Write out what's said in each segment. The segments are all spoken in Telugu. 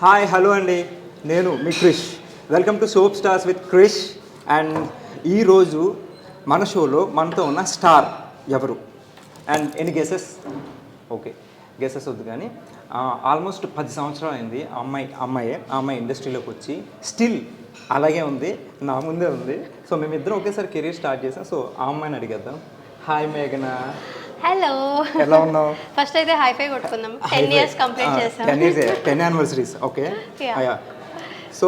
హాయ్ హలో అండి, నేను మీ Krish. Welcome to soap stars with Krish. And ఈరోజు మన షోలో మనతో ఉన్న స్టార్ ఎవరు? అండ్ ఎన్ని గెసెస్? ఓకే, గెసెస్ వద్దు కానీ ఆల్మోస్ట్ 10 సంవత్సరాలు అయింది ఆ అమ్మాయి ఇండస్ట్రీలోకి వచ్చి స్టిల్ అలాగే ఉంది, నా ముందే ఉంది. సో మేమిద్దరం ఒకేసారి కెరీర్ స్టార్ట్ చేసాం. సో ఆ అమ్మాయిని అడిగేద్దాం. హాయ్ మేఘన, హలో. ఎలా ఉన్నావు? ఫస్ట్ అయితే హైఫై కొట్టుకుందాం. 10 ఇయర్స్ కంప్లీట్ చేసాం. 10 యానివర్సరీస్. ఓకే, సో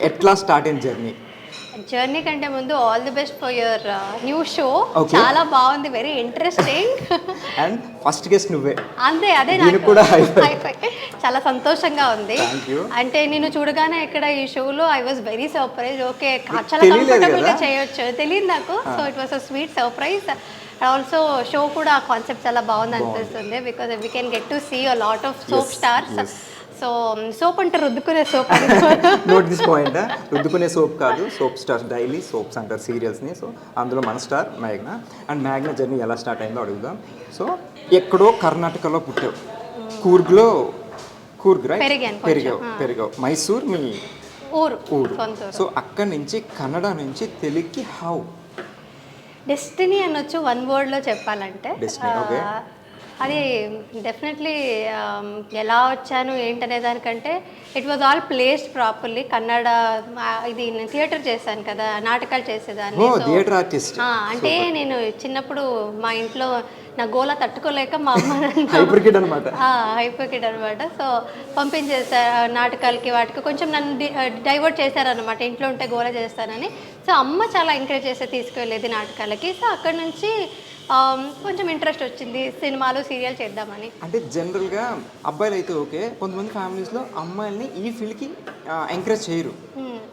ఎట్లా స్టార్ట్ అయిన జర్నీ కంటే ముందు all the best for your new show. చాలా బాగుంది, very interesting. And first guest నువ్వే. అదే నాకు కూడా హైఫై. చాలా సంతోషంగా ఉంది. అంటే నేను చూడగానే ఇక్కడ ఈ షోలో I was very surprise. Okay, చాలా కంఫర్టబుల్ గా చేయొచ్చు, తెలియదు నాకు. So it was a sweet surprise. Also show కూడా కాన్సెప్ట్ చాలా బాగుంది అనిపిస్తుంది. Because we can get to see a lot of soap stars. So soap అంటే రుద్దుకునే soap. Note this point, రుద్దుకునే soap కాదు, సోప్ స్టార్స్, డైలీ సోప్స్ అంటారు సీరియల్స్ని. సో అందులో మన స్టార్ మేఘ్నా. అండ్ మేఘ్నా జర్నీ ఎలా స్టార్ట్ అయిందో అడుగుదాం. సో ఎక్కడో కర్ణాటకలో పుట్టావు, కూర్గ్ రైట్? పెరిగావు. మైసూర్ మీ ఊరు. సో అక్కడి నుంచి కన్నడ నుంచి తెలుగుకి హౌ? డెస్టినీ అనొచ్చు వన్ వర్డ్లో చెప్పాలంటే. అది డెఫినెట్లీ ఎలా వచ్చాను ఏంటనే దానికంటే it was all placed properly. Kannada ఇది నేను థియేటర్ చేశాను కదా, నాటకాలు చేసేదాన్ని. అంటే నేను చిన్నప్పుడు మా ఇంట్లో నా గోల తట్టుకోలేక మా అమ్మ హైపర్ కిడ్ అనమాట. సో పంపించేసారు నాటకాలకి, వాటికి కొంచెం నన్ను డైవర్ట్ చేశారనమాట. ఇంట్లో ఉంటే గోల చేస్తానని. సో అమ్మ చాలా ఎంకరేజ్ చేస్తే తీసుకెళ్ళేది నాటకాలకి. సో అక్కడ నుంచి కొంచెం ఇంట్రెస్ట్ వచ్చింది సినిమాలు సీరియల్ చేద్దామని. అంటే జనరల్గా అబ్బాయిలు అయితే ఓకే, కొంతమంది ఫ్యామిలీస్లో అమ్మాయిల్ని ఈ ఫీల్డ్కి ఎంకరేజ్ చేయరు.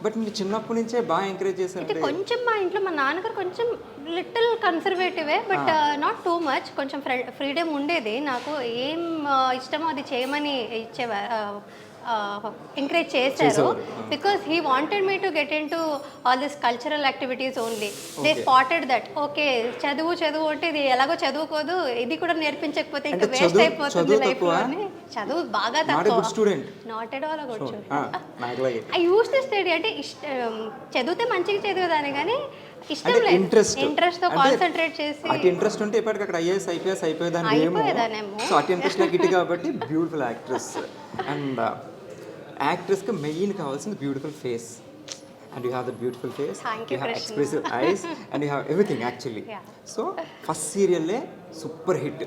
బట్ మీరు చిన్నప్పటి నుంచే బాగా ఎంకరేజ్ చేశారు. అంటే కొంచెం మా ఇంట్లో మా నాన్నగారు కొంచెం లిటిల్ కన్సర్వేటివే, బట్ నాట్ టూ మచ్. కొంచెం ఫ్రీడమ్ ఉండేది. నాకు ఏం ఇష్టమో అది చేయమని ఇచ్చేవారు, ఎంకరేజ్ చేశారు. Because he wanted me to get into all this cultural activities only. They spotted that okay చదువు అంటే ఇది ఎలాగో చదువుకోదు, ఇది కూడా నేర్పించకపోతే ఇంకా వేస్ట్ అయిపోతుంది లైఫ్ లో అని. చదువు బాగా తక్కువ, not at all good student. I use to study. అంటే చదివితే మంచిగా చదివేదాన్ని కానీ ఇష్టం లేదు, ఇంట్రెస్ట్ తో కాన్సంట్రేట్ చేసి. అటు ఇంట్రెస్ట్ ఉంటే ఇప్పటికి అక్కడ ఐఏఎస్ ఐపీఎస్ అయిపోయేదాన్నేమో. సో అటు ఇంట్రెస్ట్ నాకు ఇటు కాబట్టి బ్యూటిఫుల్ యాక్ట్రెస్. అండ్ యాక్ట్రెస్కి మెయిన్ కావాల్సింది beautiful face. And you have the beautiful face, you have expressive eyes, and you have everything actually. So first సీరియల్లే సూపర్ హిట్.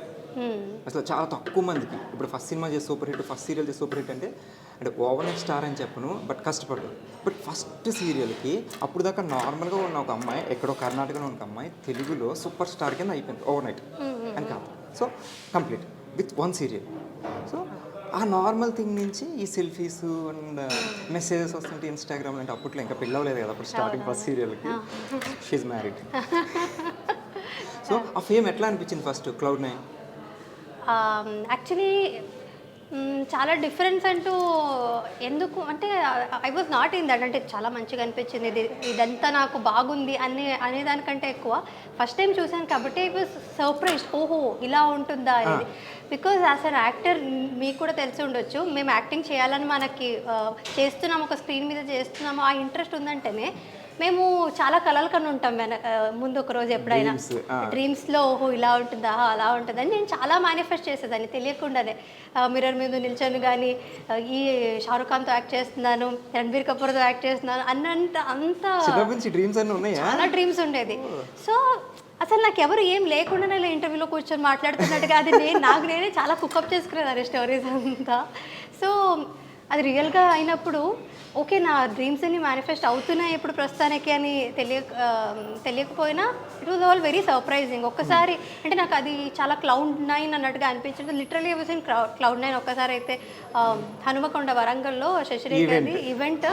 అసలు చాలా తక్కువ మందికి ఇప్పుడు ఫస్ట్ సినిమా చేసి సూపర్ హిట్, ఫస్ట్ సీరియల్ చేసి సూపర్ హిట్ అంటే ఓవర్ నైట్ స్టార్ అని చెప్పను, బట్ కష్టపడ్డాడు. బట్ ఫస్ట్ సీరియల్కి అప్పుడు దాకా నార్మల్గా ఉన్న ఒక అమ్మాయి, ఎక్కడో కర్ణాటకలో ఉన్న అమ్మాయి తెలుగులో సూపర్ స్టార్ కింద అయిపోయింది ఓవర్ నైట్ అని కాదు. So complete with one serial. So ఆ నార్మల్ థింగ్ నుంచి ఈ సెల్ఫీస్ అండ్ మెసేజెస్ వస్తుంటే ఇన్స్టాగ్రామ్ అంటే అప్పట్లో ఇంకా పిల్లవలేదు కదా అప్పుడు స్టార్టింగ్ ఫస్ట్ సీరియల్కి. She married. సో ఆ ఫేమ్ ఎట్లా అనిపించింది ఫస్ట్ Cloud9? యాక్చువల్లీ చాలా డిఫరెన్స్ అంటూ ఎందుకు అంటే I was not in that. అంటే చాలా మంచిగా అనిపించింది, ఇదంతా నాకు బాగుంది అనేదానికంటే ఎక్కువ ఫస్ట్ టైం చూశాను కాబట్టి ఐ వాజ్ సర్ప్రైజ్, ఓహో ఇలా ఉంటుందా అనేది. బికాజ్ యాజ్ అన్ యాక్టర్ మీకు కూడా తెలిసి ఉండొచ్చు, మేము యాక్టింగ్ చేయాలని మనకి చేస్తున్నాము, ఒక స్క్రీన్ మీద చేస్తున్నాము, ఆ ఇంట్రెస్ట్ ఉందంటేనే మేము చాలా కలలు కన్నా ఉంటాం ముందు ఒక రోజు ఎప్పుడైనా డ్రీమ్స్లో ఓహో ఇలా ఉంటుందా అలా ఉంటుందని నేను చాలా మేనిఫెస్ట్ చేసేదాన్ని తెలియకుండానే. మిర్రర్ మీద నిల్చొని కానీ ఈ షారుఖ్ ఖాన్తో యాక్ట్ చేస్తున్నాను, రణబీర్ కపూర్తో యాక్ట్ చేస్తున్నాను అంత చాలా డ్రీమ్స్ ఉండేది. సో అసలు నాకు ఎవరు ఏం లేకుండానే ఇంటర్వ్యూలో కూర్చొని మాట్లాడుతున్నట్టుగా అది నాకు నేనే చాలా కుకప్ చేసుకునేదాన్ని స్టోరీస్ అంతా. సో అది రియల్గా అయినప్పుడు ఓకే నా డ్రీమ్స్ అన్ని మేనిఫెస్ట్ అవుతున్నాయి ఇప్పుడు ప్రస్తుతానికి అని తెలియకపోయినా it was all very surprising. ఒక్కసారి అంటే నాకు అది చాలా Cloud9 అన్నట్టుగా అనిపించింది. Literally was in Cloud9. ఒక్కసారి అయితే హనుమకొండ వరంగల్లో శశిరేఖ గారి ఈవెంట్,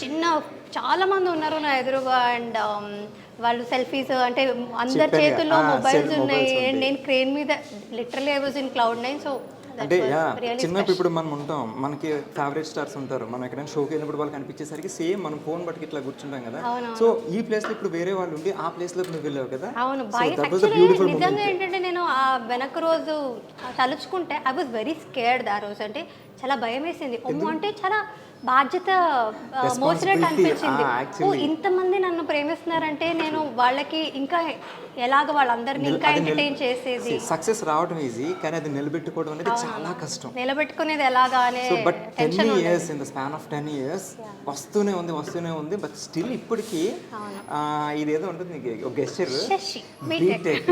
చిన్న చాలా మంది ఉన్నారు నా ఎదురుగా. అండ్ వాళ్ళు సెల్ఫీస్ అంటే అందరి చేతుల్లో మొబైల్స్ ఉన్నాయి, అండ్ నేను క్రేన్ మీద literally I was in Cloud9. So అంటే చిన్నప్పుడు ఇప్పుడు మనం ఉంటాం, మనకి ఫేవరెట్ స్టార్స్ ఉంటారు, మనం ఎక్కడైనా షోకి వెళ్ళినప్పుడు వాళ్ళకి అనిపించేసరికి సేమ్ మనం ఫోన్ బట్టి ఇట్లా కూర్చుంటాం కదా. సో ఈ ప్లేస్ లో ఇప్పుడు వేరే వాళ్ళు ఉండి ఆ ప్లేస్ లో నువ్వు వెళ్ళావు కదా. అవును, నిజంగా ఏంటంటే నేను ఆ వెనక రోజు తలుచుకుంటే ఐ వాజ్ వెరీ స్కేర్డ్ ఆ రోజు. అంటే చాలా భయం వేసింది. అమ్మో అంటే చాలా బాధ్యత మోసినట్టు అనిపించింది. ఓ ఇంతమంది నన్ను ప్రేమిస్తున్నారంటే నేను వాళ్ళకి ఇంకా ఎలాగ వాళ్ళందరినీ ఇంకా ఎంటర్టైన్ చేసేది. సక్సెస్ రావడం ఈజీ, కానీ అది నిలబెట్టుకోవడం అనేది చాలా కష్టం. నిలబెట్టుకునేది ఎలాగా అనే but 10 years in the span of 10 years వస్తూనే ఉంది. బట్ స్టిల్ ఇప్పటికీ ఇదేదో ఉంటుంది గెస్చర్ బీటెక్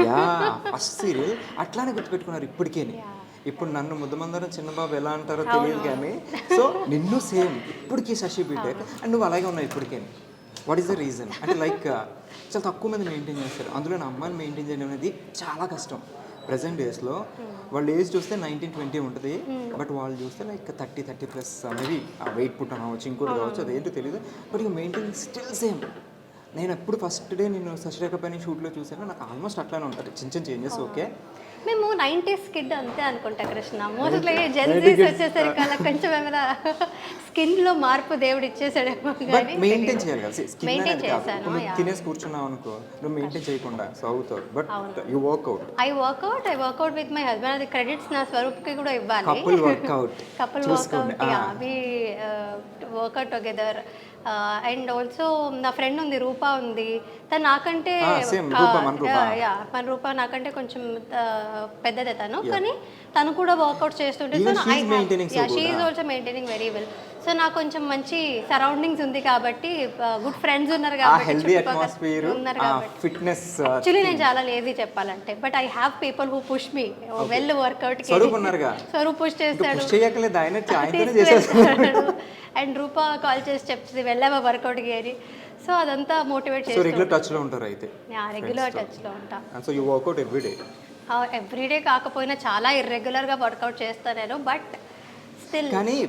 ఫస్ట్ సీరియల్ అట్లానే గుర్తుపెట్టుకున్నారు ఇప్పటికే. ఇప్పుడు నన్ను ముద్దమందరం చిన్నబాబు ఎలా అంటారో తెలియదు కానీ సో నిన్ను సేమ్ ఇప్పటికీ శశి బీటెక్ అండ్ నువ్వు అలాగే ఉన్నావు ఇప్పటికే. వాట్ ఈస్ ద రీజన్ అంటే లైక్ చాలా తక్కువ మంది మెయింటైన్ చేస్తారు, అందులో నా అమ్మాయిని మెయింటైన్ చేయడం అనేది చాలా కష్టం. ప్రజెంట్ డేస్లో వాళ్ళ ఏజ్ చూస్తే 19-20 ఉంటుంది, బట్ వాళ్ళు చూస్తే లైక్ 30+ మేబీ వెయిట్ పుట్ అవ్వచ్చు, ఇంకోటి కావచ్చు, అదేంటో తెలియదు. బట్ ఇక మెయింటైన్ స్టిల్ సేమ్. నేను ఎప్పుడు ఫస్ట్ డే నేను శశిరేఖ పైన షూట్లో చూసాను, నాకు ఆల్మోస్ట్ అట్లానే ఉంటుంది, చిన్న చేంజెస్ ఓకే. మేము 90s కిడ్ అంతే అనుకుంటా కృష్ణ. మోస్ట్లీ జెన్సీస్ వచ్చేసరికి అలా కొంచెం ఏమైనా స్కిన్లో మార్పు దేవుడు ఇచ్చేసాడేమో. బట్ మెయింటైన్ చేయాలి కదా, స్కిన్ అనేది కాదు. నువ్వు తినేసి కూర్చున్నావు అనుకో, నువ్వు మెయింటైన్ చేయకుండా సో అవుతావు. But you workout. I workout with my husband. అది క్రెడిట్స్ నా స్వరూప్కి కూడా ఇవ్వాలి. Couple workout we workout together. And also నా ఫ్రెండ్ ఉంది, రూపా ఉంది. తను నాకంటే మన రూపా నాకంటే కొంచెం పెద్దదే తను, కానీ తను కూడా వర్కౌట్ చేస్తుంటే she is also maintaining very well. So నాకు కొంచెం మంచి సరౌండింగ్స్ ఉంది కాబట్టి, గుడ్ ఫ్రెండ్స్ ఉన్నారు కాబట్టి, యాక్చువల్లీ నేను చాలా లేజీ చెప్పాలంటే. But I have people who push me well workout. Swaroop push చేస్తాడు అండ్ రూపా కాల్ చేసి చెప్తుంది వెళ్ళావా వర్కౌట్కి అని. సో అదంతా మోటివేట్ చేసి రెగ్యులర్ టచ్లో ఉంటారు అయితే. రెగ్యులర్ టచ్లో ఉంటా. So you workout everyday. Everyday కాకపోయినా చాలా ఇర్రెగ్యులర్గా వర్కౌట్ చేస్తాను నేను, బట్ స్టిల్. కానీ